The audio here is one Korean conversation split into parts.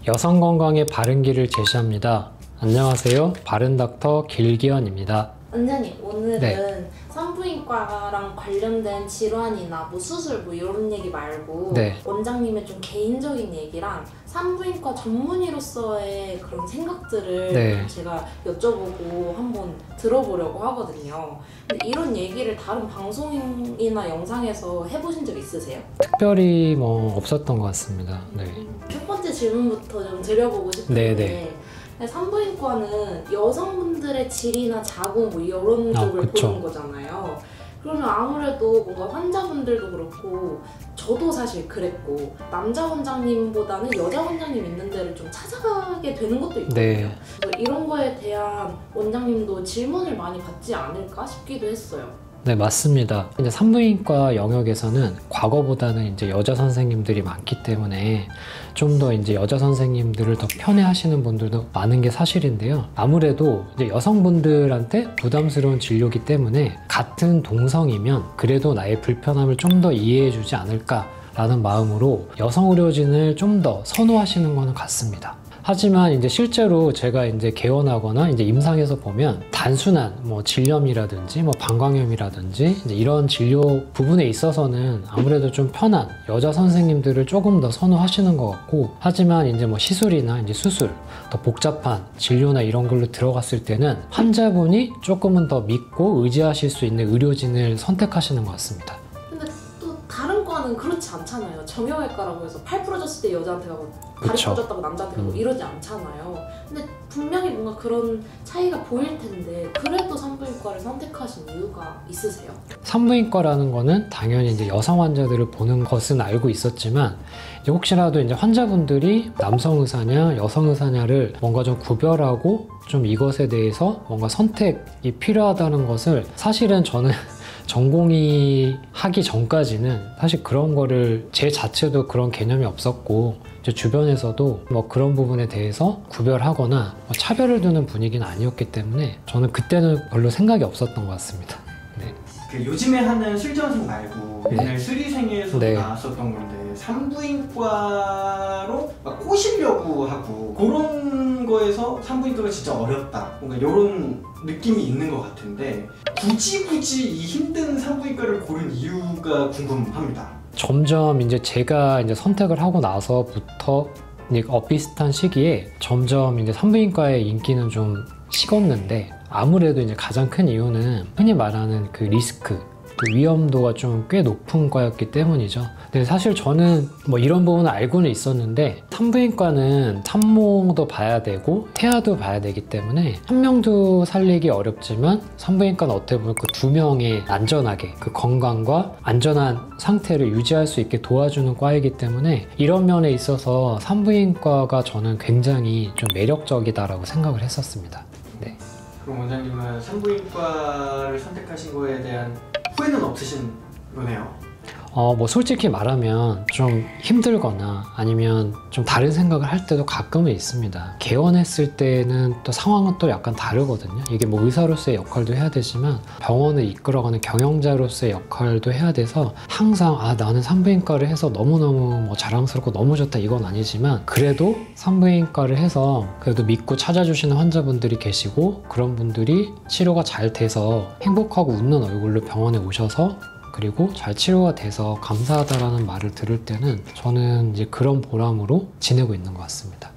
여성 건강의 바른 길을 제시합니다. 안녕하세요. 바른닥터 길기현입니다. 원장님, 오늘은 네. 산부인과랑 관련된 질환이나 뭐 수술 뭐 이런 얘기 말고 네. 원장님의 좀 개인적인 얘기랑 산부인과 전문의로서의 그런 생각들을 네. 제가 여쭤보고 한번 들어보려고 하거든요. 근데 이런 얘기를 다른 방송이나 영상에서 해보신 적 있으세요? 특별히 뭐 없었던 것 같습니다. 네. 첫 번째 질문부터 좀 드려보고 싶은데 네. 산부인과는 여성분들의 질이나 자궁 뭐 이런 쪽을 그쵸. 보는 거잖아요. 그러면 아무래도 뭔가 환자분들도 그렇고 저도 사실 그랬고 남자 원장님보다는 여자 원장님 있는 데를 좀 찾아가게 되는 것도 있거든요. 네. 그래서 이런 거에 대한 원장님도 질문을 많이 받지 않을까 싶기도 했어요. 네, 맞습니다. 이제 산부인과 영역에서는 과거보다는 이제 여자 선생님들이 많기 때문에 좀 더 이제 여자 선생님들을 더 편애하시는 분들도 많은 게 사실인데요. 아무래도 이제 여성분들한테 부담스러운 진료기 때문에 같은 동성이면 그래도 나의 불편함을 좀 더 이해해주지 않을까라는 마음으로 여성 의료진을 좀 더 선호하시는 거는 같습니다. 하지만 이제 실제로 제가 이제 개원하거나 이제 임상에서 보면 단순한 뭐 질염이라든지 뭐 방광염이라든지 이제 이런 진료 부분에 있어서는 아무래도 좀 편한 여자 선생님들을 조금 더 선호하시는 것 같고, 하지만 이제 뭐 시술이나 이제 수술, 더 복잡한 진료나 이런 걸로 들어갔을 때는 환자분이 조금은 더 믿고 의지하실 수 있는 의료진을 선택하시는 것 같습니다. 근데 또 다른 과는 그렇지 않잖아요. 정형외과라고 해서 팔 부러졌을 때 여자한테 가고 다리 그쵸. 부러졌다고 남자한테 가고 이러지 않잖아요. 근데 분명히 뭔가 그런 차이가 보일 텐데 그래도 산부인과를 선택하신 이유가 있으세요? 산부인과라는 거는 당연히 이제 여성 환자들을 보는 것은 알고 있었지만, 이제 혹시라도 이제 환자분들이 남성 의사냐 여성 의사냐를 뭔가 좀 구별하고 좀 이것에 대해서 뭔가 선택이 필요하다는 것을, 사실은 저는 전공의 하기 전까지는 사실 그런 거를 제 자체도 그런 개념이 없었고, 이제 주변에서도 뭐 그런 부분에 대해서 구별하거나 뭐 차별을 두는 분위기는 아니었기 때문에 저는 그때는 별로 생각이 없었던 것 같습니다. 네. 그 요즘에 하는 술전생 말고 옛날 수리생에서도 네. 나왔었던 건데 산부인과로 막 꼬시려고 하고 그런 거에서 산부인과가 진짜 어렵다 뭔가 이런 느낌이 있는 것 같은데 굳이 이 힘든 산부인과를 고른 이유가 궁금합니다. 점점 이제 제가 이제 선택을 하고 나서부터 이제 비슷한 시기에 점점 이제 산부인과의 인기는 좀 식었는데, 아무래도 이제 가장 큰 이유는 흔히 말하는 그 리스크, 그 위험도가 좀 꽤 높은 과였기 때문이죠. 근데 사실 저는 뭐 이런 부분은 알고는 있었는데, 산부인과는 산모도 봐야 되고 태아도 봐야 되기 때문에 한 명도 살리기 어렵지만, 산부인과는 어떻게 보면 그 두 명의 안전하게 그 건강과 안전한 상태를 유지할 수 있게 도와주는 과이기 때문에, 이런 면에 있어서 산부인과가 저는 굉장히 좀 매력적이다라고 생각을 했었습니다. 네. 그럼 원장님은 산부인과를 선택하신 거에 대한 후회는 없으신 거네요? 뭐 솔직히 말하면 좀 힘들거나 아니면 좀 다른 생각을 할 때도 가끔은 있습니다. 개원했을 때는 또 상황은 또 약간 다르거든요. 이게 뭐 의사로서의 역할도 해야 되지만 병원을 이끌어가는 경영자로서의 역할도 해야 돼서, 항상 나는 산부인과를 해서 너무너무 뭐 자랑스럽고 너무 좋다 이건 아니지만, 그래도 산부인과를 해서 그래도 믿고 찾아주시는 환자분들이 계시고, 그런 분들이 치료가 잘 돼서 행복하고 웃는 얼굴로 병원에 오셔서 그리고 잘 치료가 돼서 감사하다라는 말을 들을 때는 저는 이제 그런 보람으로 지내고 있는 것 같습니다.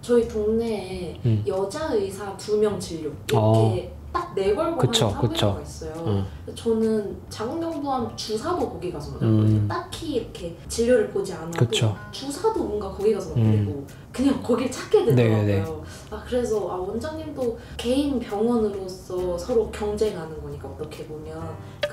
저희 동네에 여자 의사 2명 진료 이렇게 딱 내걸고 그쵸, 하는 산부인과가 그쵸. 있어요. 저는 자궁경부암 주사도 거기 가서 맞아요. 딱히 이렇게 진료를 보지 않아도 그쵸. 주사도 뭔가 거기 가서 맞고 그냥 거길 찾게 되더라고요. 네네. 그래서 원장님도 개인 병원으로서 서로 경쟁하는 거니까 어떻게 보면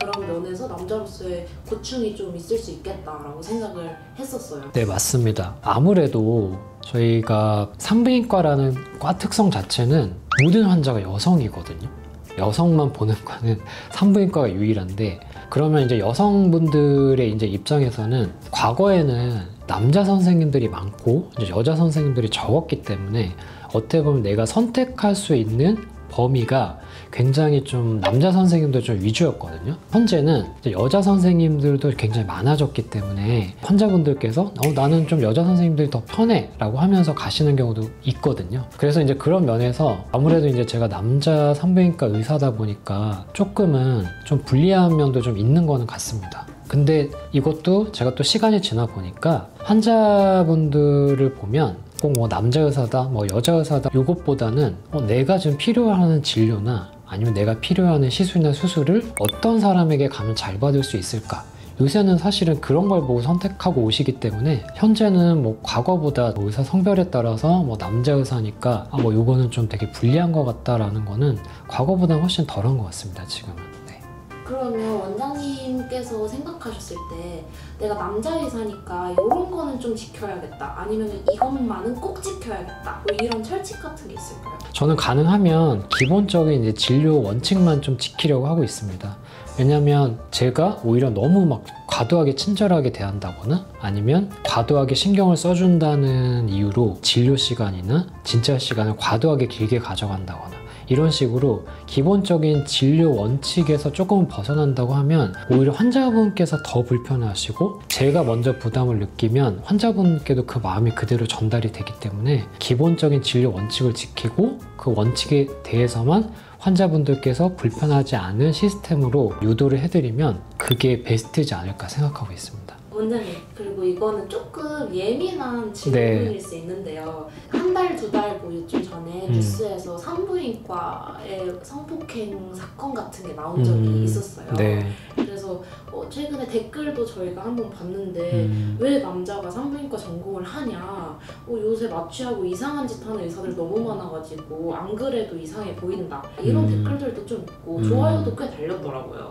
그런 면에서 남자로서의 고충이 좀 있을 수 있겠다라고 생각을 했었어요. 네, 맞습니다. 아무래도 저희가 산부인과라는 과 특성 자체는 모든 환자가 여성이거든요. 여성만 보는 과는 산부인과가 유일한데, 그러면 이제 여성분들의 이제 입장에서는 과거에는 남자 선생님들이 많고 이제 여자 선생님들이 적었기 때문에 어떻게 보면 내가 선택할 수 있는 범위가 굉장히 좀 남자 선생님들 좀 위주였거든요. 현재는 이제 여자 선생님들도 굉장히 많아졌기 때문에 환자분들께서 나는 좀 여자 선생님들이 더 편해 라고 하면서 가시는 경우도 있거든요. 그래서 이제 그런 면에서 아무래도 이제 제가 남자 산부인과 의사다 보니까 조금은 좀 불리한 면도 좀 있는 거는 같습니다. 근데 이것도 제가 또 시간이 지나 보니까 환자분들을 보면 꼭 뭐 남자 의사다, 뭐 여자 의사다 이것보다는 내가 지금 필요하는 진료나 아니면 내가 필요하는 시술이나 수술을 어떤 사람에게 가면 잘 받을 수 있을까? 요새는 사실은 그런 걸 보고 선택하고 오시기 때문에 현재는 뭐 과거보다 의사 성별에 따라서 뭐 남자 의사니까 뭐 요거는 좀 되게 불리한 것 같다라는 거는 과거보다 훨씬 덜한 것 같습니다, 지금은. 네. 그러면 원장님께서 생각하셨을 때 내가 남자 의사니까 이런 거는 좀 지켜야겠다, 아니면 이것만은 꼭 지켜야겠다, 뭐 이런 철칙 같은 게 있을까요? 저는 가능하면 기본적인 이제 진료 원칙만 좀 지키려고 하고 있습니다. 왜냐면 제가 오히려 너무 막 과도하게 친절하게 대한다거나 아니면 과도하게 신경을 써준다는 이유로 진료 시간이나 진짜 시간을 과도하게 길게 가져간다거나 이런 식으로 기본적인 진료 원칙에서 조금 벗어난다고 하면 오히려 환자분께서 더 불편하시고 제가 먼저 부담을 느끼면 환자분께도 그 마음이 그대로 전달이 되기 때문에 기본적인 진료 원칙을 지키고 그 원칙에 대해서만 환자분들께서 불편하지 않은 시스템으로 유도를 해드리면 그게 베스트지 않을까 생각하고 있습니다. 원장님, 그리고 이거는 조금 예민한 질문일 수 있는데요. 한 달, 두 달 뭐 요즘 전에 뉴스에서 산부인과의 성폭행 사건 같은 게 나온 적이 있었어요. 네. 그래서 최근에 댓글도 저희가 한번 봤는데 왜 남자가 산부인과 전공을 하냐, 요새 마취하고 이상한 짓 하는 의사들 너무 많아가지고 안 그래도 이상해 보인다, 이런 댓글들도 좀 있고 좋아요도 꽤 달렸더라고요.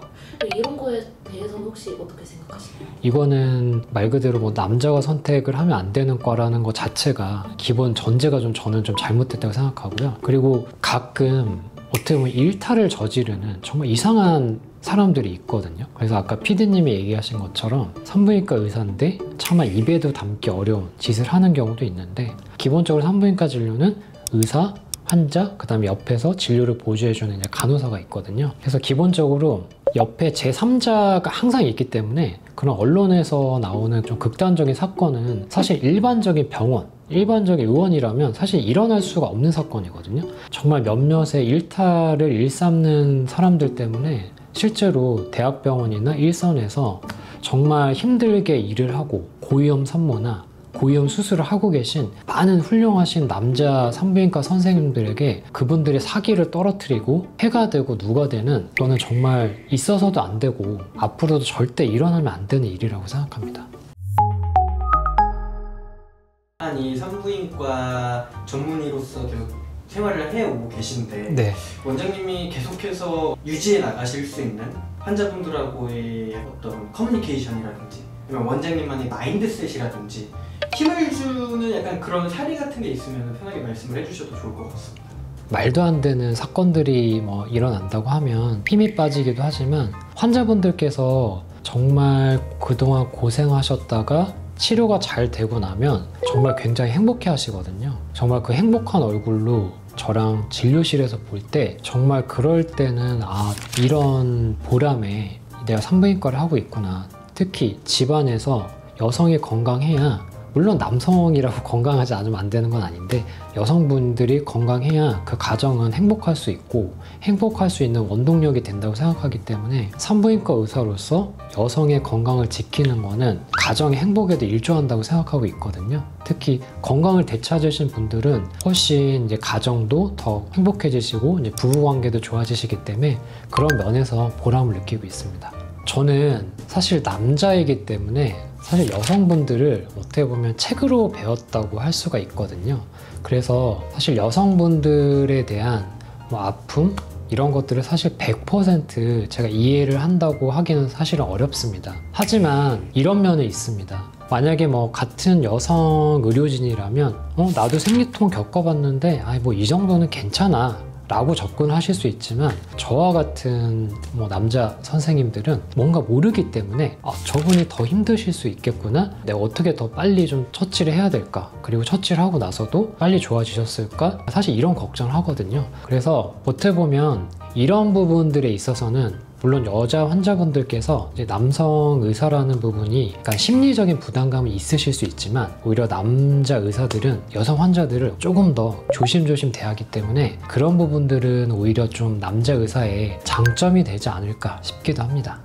이런 거에 대해서는 혹시 어떻게 생각하시나요? 이거는 말 그대로 뭐 남자가 선택을 하면 안 되는 과라는 것 자체가 기본 전제가 저는 좀 잘못됐다고 생각하고요. 그리고 가끔 어떻게 보면 일탈을 저지르는 정말 이상한 사람들이 있거든요. 그래서 아까 PD님이 얘기하신 것처럼 산부인과 의사인데 차마 입에도 담기 어려운 짓을 하는 경우도 있는데, 기본적으로 산부인과 진료는 의사, 환자, 그 다음에 옆에서 진료를 보조해주는 이제 간호사가 있거든요. 그래서 기본적으로 옆에 제3자가 항상 있기 때문에 그런 언론에서 나오는 좀 극단적인 사건은 사실 일반적인 병원, 일반적인 의원이라면 사실 일어날 수가 없는 사건이거든요. 정말 몇몇의 일탈을 일삼는 사람들 때문에 실제로 대학병원이나 일선에서 정말 힘들게 일을 하고 고위험 산모나 고위험 수술을 하고 계신 많은 훌륭하신 남자 산부인과 선생님들에게 그분들의 사기를 떨어뜨리고 해가 되고 누가 되는, 저는 정말 있어서도 안 되고 앞으로도 절대 일어나면 안 되는 일이라고 생각합니다. 아니, 산부인과 전문의로서 계속 생활을 해오고 계신데 네. 원장님이 계속해서 유지해 나가실 수 있는 환자분들하고의 어떤 커뮤니케이션이라든지 아니면 원장님만의 마인드셋이라든지 힘을 주는 약간 그런 사례 같은 게 있으면 편하게 말씀을 해주셔도 좋을 것 같습니다. 말도 안 되는 사건들이 뭐 일어난다고 하면 힘이 빠지기도 하지만 환자분들께서 정말 그동안 고생하셨다가 치료가 잘 되고 나면 정말 굉장히 행복해 하시거든요. 정말 그 행복한 얼굴로 저랑 진료실에서 볼 때 정말 그럴 때는 이런 보람에 내가 산부인과를 하고 있구나. 특히 집안에서 여성이 건강해야, 물론 남성이라고 건강하지 않으면 안 되는 건 아닌데 여성분들이 건강해야 그 가정은 행복할 수 있고 행복할 수 있는 원동력이 된다고 생각하기 때문에 산부인과 의사로서 여성의 건강을 지키는 거는 가정의 행복에도 일조한다고 생각하고 있거든요. 특히 건강을 되찾으신 분들은 훨씬 이제 가정도 더 행복해지시고 이제 부부관계도 좋아지시기 때문에 그런 면에서 보람을 느끼고 있습니다. 저는 사실 남자이기 때문에 사실 여성분들을 어떻게 보면 책으로 배웠다고 할 수가 있거든요. 그래서 사실 여성분들에 대한 뭐 아픔 이런 것들을 사실 100% 제가 이해를 한다고 하기는 사실은 어렵습니다. 하지만 이런 면은 있습니다. 만약에 뭐 같은 여성 의료진이라면 나도 생리통 겪어봤는데 뭐 이 정도는 괜찮아 라고 접근하실 수 있지만 저와 같은 남자 선생님들은 뭔가 모르기 때문에 저분이 더 힘드실 수 있겠구나, 내가 어떻게 더 빨리 좀 처치를 해야 될까, 그리고 처치를 하고 나서도 빨리 좋아지셨을까, 사실 이런 걱정을 하거든요. 그래서 어떻게 보면 이런 부분들에 있어서는 물론 여자 환자분들께서 이제 남성 의사라는 부분이 약간 심리적인 부담감이 있으실 수 있지만 오히려 남자 의사들은 여성 환자들을 조금 더 조심조심 대하기 때문에 그런 부분들은 오히려 좀 남자 의사의 장점이 되지 않을까 싶기도 합니다.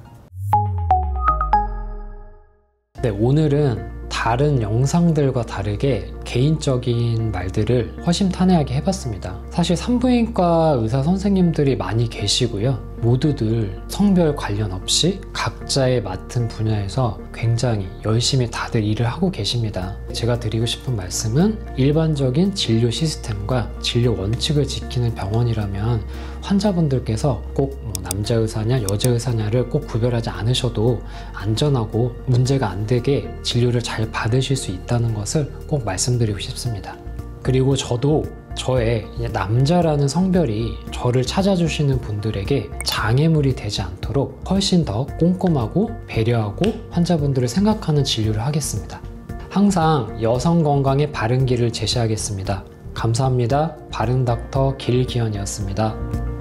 네, 오늘은 다른 영상들과 다르게 개인적인 말들을 허심탄회하게 해봤습니다. 사실 산부인과 의사 선생님들이 많이 계시고요. 모두들 성별 관련 없이 각자의 맡은 분야에서 굉장히 열심히 다들 일을 하고 계십니다. 제가 드리고 싶은 말씀은 일반적인 진료 시스템과 진료 원칙을 지키는 병원이라면 환자분들께서 꼭 남자 의사냐 여자 의사냐를 꼭 구별하지 않으셔도 안전하고 문제가 안 되게 진료를 잘 받으실 수 있다는 것을 꼭 말씀드리고 싶습니다. 그리고 저도 저의 남자라는 성별이 저를 찾아주시는 분들에게 장애물이 되지 않도록 훨씬 더 꼼꼼하고 배려하고 환자분들을 생각하는 진료를 하겠습니다. 항상 여성 건강의 바른 길을 제시하겠습니다. 감사합니다. 바른 닥터 길기현이었습니다.